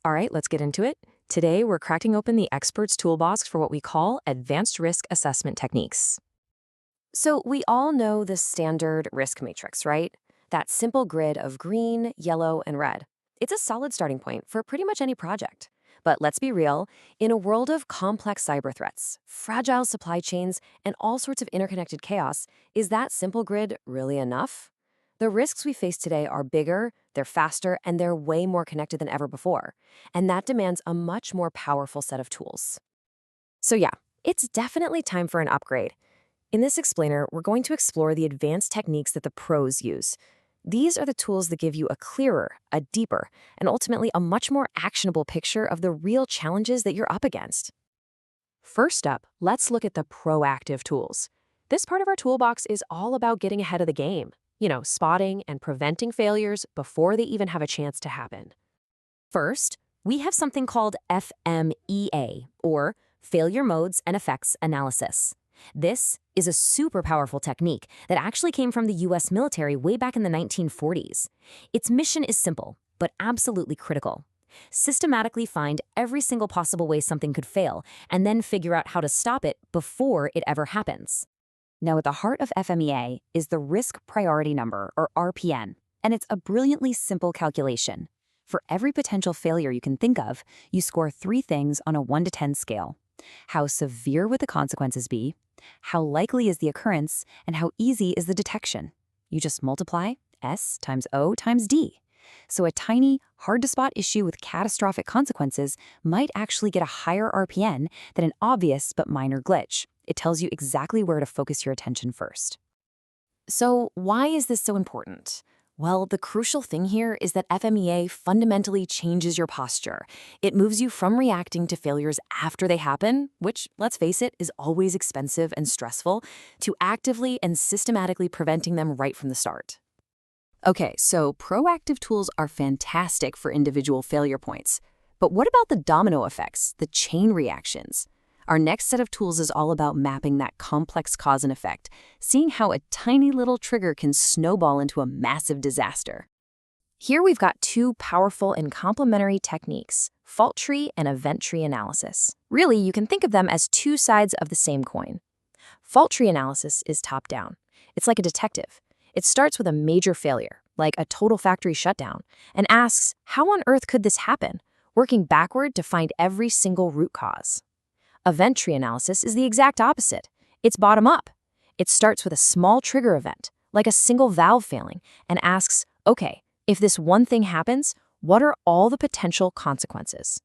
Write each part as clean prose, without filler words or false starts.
All right, let's get into it. Today, we're cracking open the expert's toolbox for what we call advanced risk assessment techniques. So, we all know the standard risk matrix, right? That simple grid of green, yellow, and red. It's a solid starting point for pretty much any project. But let's be real, in a world of complex cyber threats, fragile supply chains, and all sorts of interconnected chaos, is that simple grid really enough? The risks we face today are bigger, they're faster, and they're way more connected than ever before. And that demands a much more powerful set of tools. So yeah, it's definitely time for an upgrade. In this explainer, we're going to explore the advanced techniques that the pros use. These are the tools that give you a clearer, a deeper, and ultimately a much more actionable picture of the real challenges that you're up against. First up, let's look at the proactive tools. This part of our toolbox is all about getting ahead of the game. Spotting and preventing failures before they even have a chance to happen. First, we have something called FMEA, or Failure Modes and Effects Analysis. This is a super powerful technique that actually came from the US military way back in the 1940s. Its mission is simple, but absolutely critical. Systematically find every single possible way something could fail, and then figure out how to stop it before it ever happens. Now, at the heart of FMEA is the Risk Priority Number, or RPN, and it's a brilliantly simple calculation. For every potential failure you can think of, you score 3 things on a 1 to 10 scale. How severe would the consequences be? How likely is the occurrence? And how easy is the detection? You just multiply S times O times D. So a tiny, hard-to-spot issue with catastrophic consequences might actually get a higher RPN than an obvious but minor glitch. It tells you exactly where to focus your attention first. So why is this so important? Well, the crucial thing here is that FMEA fundamentally changes your posture. It moves you from reacting to failures after they happen, which, let's face it, is always expensive and stressful, to actively and systematically preventing them right from the start. Okay, so proactive tools are fantastic for individual failure points. But what about the domino effects, the chain reactions? Our next set of tools is all about mapping that complex cause and effect, seeing how a tiny little trigger can snowball into a massive disaster. Here we've got 2 powerful and complementary techniques, fault tree and event tree analysis. Really, you can think of them as 2 sides of the same coin. Fault tree analysis is top-down. It's like a detective. It starts with a major failure, like a total factory shutdown, and asks, how on earth could this happen? Working backward to find every single root cause. Event tree analysis is the exact opposite. It's bottom-up. It starts with a small trigger event, like a single valve failing, and asks, okay, if this one thing happens, what are all the potential consequences?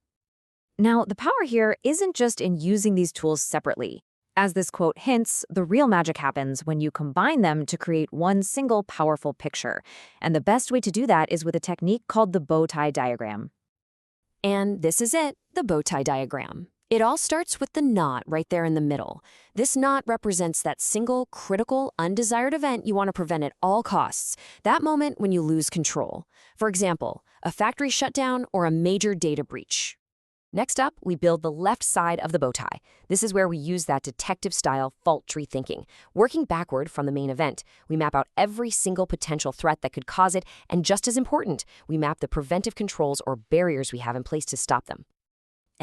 Now, the power here isn't just in using these tools separately. As this quote hints, the real magic happens when you combine them to create one single powerful picture. And the best way to do that is with a technique called the bow tie diagram. And this is it, the bow tie diagram. It all starts with the knot right there in the middle. This knot represents that single, critical, undesired event you want to prevent at all costs, that moment when you lose control. For example, a factory shutdown or a major data breach. Next up, we build the left side of the bow tie. This is where we use that detective-style fault tree thinking. Working backward from the main event, we map out every single potential threat that could cause it, and just as important, we map the preventive controls or barriers we have in place to stop them.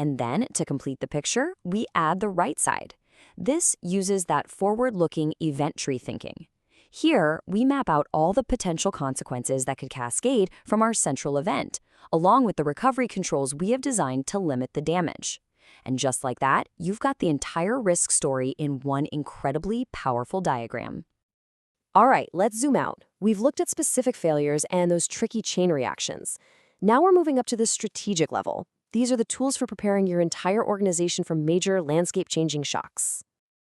And then, to complete the picture, we add the right side. This uses that forward-looking event tree thinking. Here, we map out all the potential consequences that could cascade from our central event, along with the recovery controls we have designed to limit the damage. And just like that, you've got the entire risk story in one incredibly powerful diagram. All right, let's zoom out. We've looked at specific failures and those tricky chain reactions. Now we're moving up to the strategic level. These are the tools for preparing your entire organization for major landscape-changing shocks.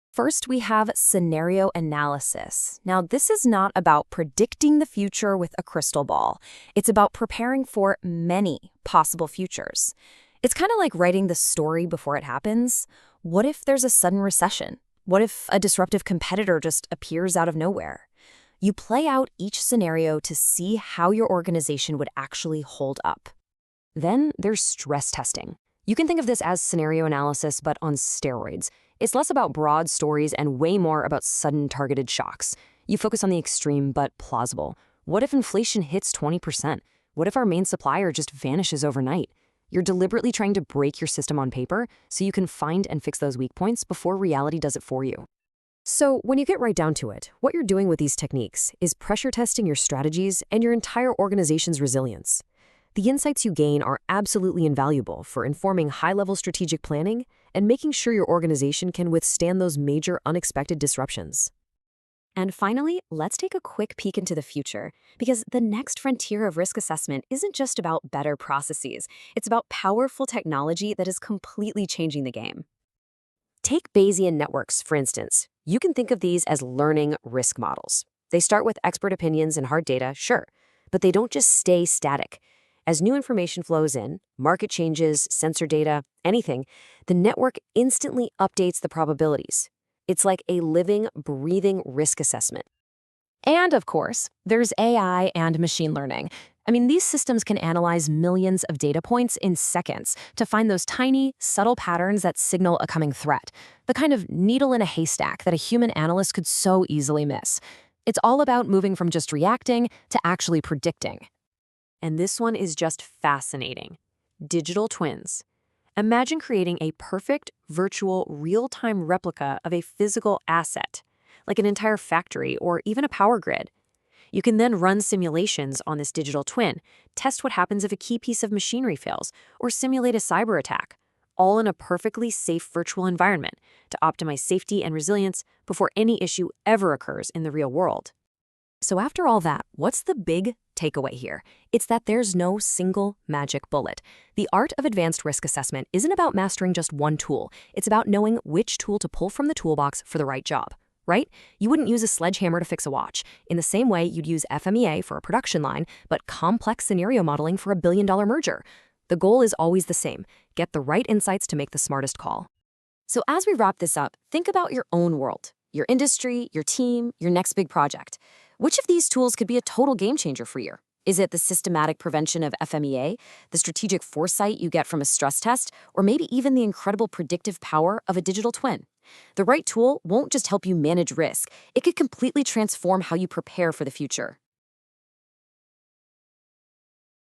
First, we have scenario analysis. Now, this is not about predicting the future with a crystal ball. It's about preparing for many possible futures. It's kind of like writing the story before it happens. What if there's a sudden recession? What if a disruptive competitor just appears out of nowhere? You play out each scenario to see how your organization would actually hold up. Then there's stress testing. You can think of this as scenario analysis, but on steroids. It's less about broad stories and way more about sudden targeted shocks. You focus on the extreme but plausible. What if inflation hits 20%? What if our main supplier just vanishes overnight? You're deliberately trying to break your system on paper so you can find and fix those weak points before reality does it for you. So, when you get right down to it, what you're doing with these techniques is pressure testing your strategies and your entire organization's resilience. The insights you gain are absolutely invaluable for informing high-level strategic planning and making sure your organization can withstand those major unexpected disruptions. And finally, let's take a quick peek into the future, because the next frontier of risk assessment isn't just about better processes. It's about powerful technology that is completely changing the game. Take Bayesian networks, for instance. You can think of these as learning risk models. They start with expert opinions and hard data, sure, but they don't just stay static. As new information flows in, market changes, sensor data, anything, the network instantly updates the probabilities. It's like a living, breathing risk assessment. And of course, there's AI and machine learning. I mean, these systems can analyze millions of data points in seconds to find those tiny, subtle patterns that signal a coming threat, the kind of needle in a haystack that a human analyst could so easily miss. It's all about moving from just reacting to actually predicting. And this one is just fascinating. Digital twins. Imagine creating a perfect, virtual, real-time replica of a physical asset, like an entire factory or even a power grid. You can then run simulations on this digital twin, test what happens if a key piece of machinery fails, or simulate a cyber attack, all in a perfectly safe virtual environment to optimize safety and resilience before any issue ever occurs in the real world. So after all that, what's the big takeaway here? It's that there's no single magic bullet. The art of advanced risk assessment isn't about mastering just one tool. It's about knowing which tool to pull from the toolbox for the right job, right? You wouldn't use a sledgehammer to fix a watch, in the same way you'd use FMEA for a production line, but complex scenario modeling for a billion-dollar merger. The goal is always the same: get the right insights to make the smartest call. So as we wrap this up, think about your own world, your industry, your team, your next big project. Which of these tools could be a total game changer for you? Is it the systematic prevention of FMEA, the strategic foresight you get from a stress test, or maybe even the incredible predictive power of a digital twin? The right tool won't just help you manage risk, it could completely transform how you prepare for the future.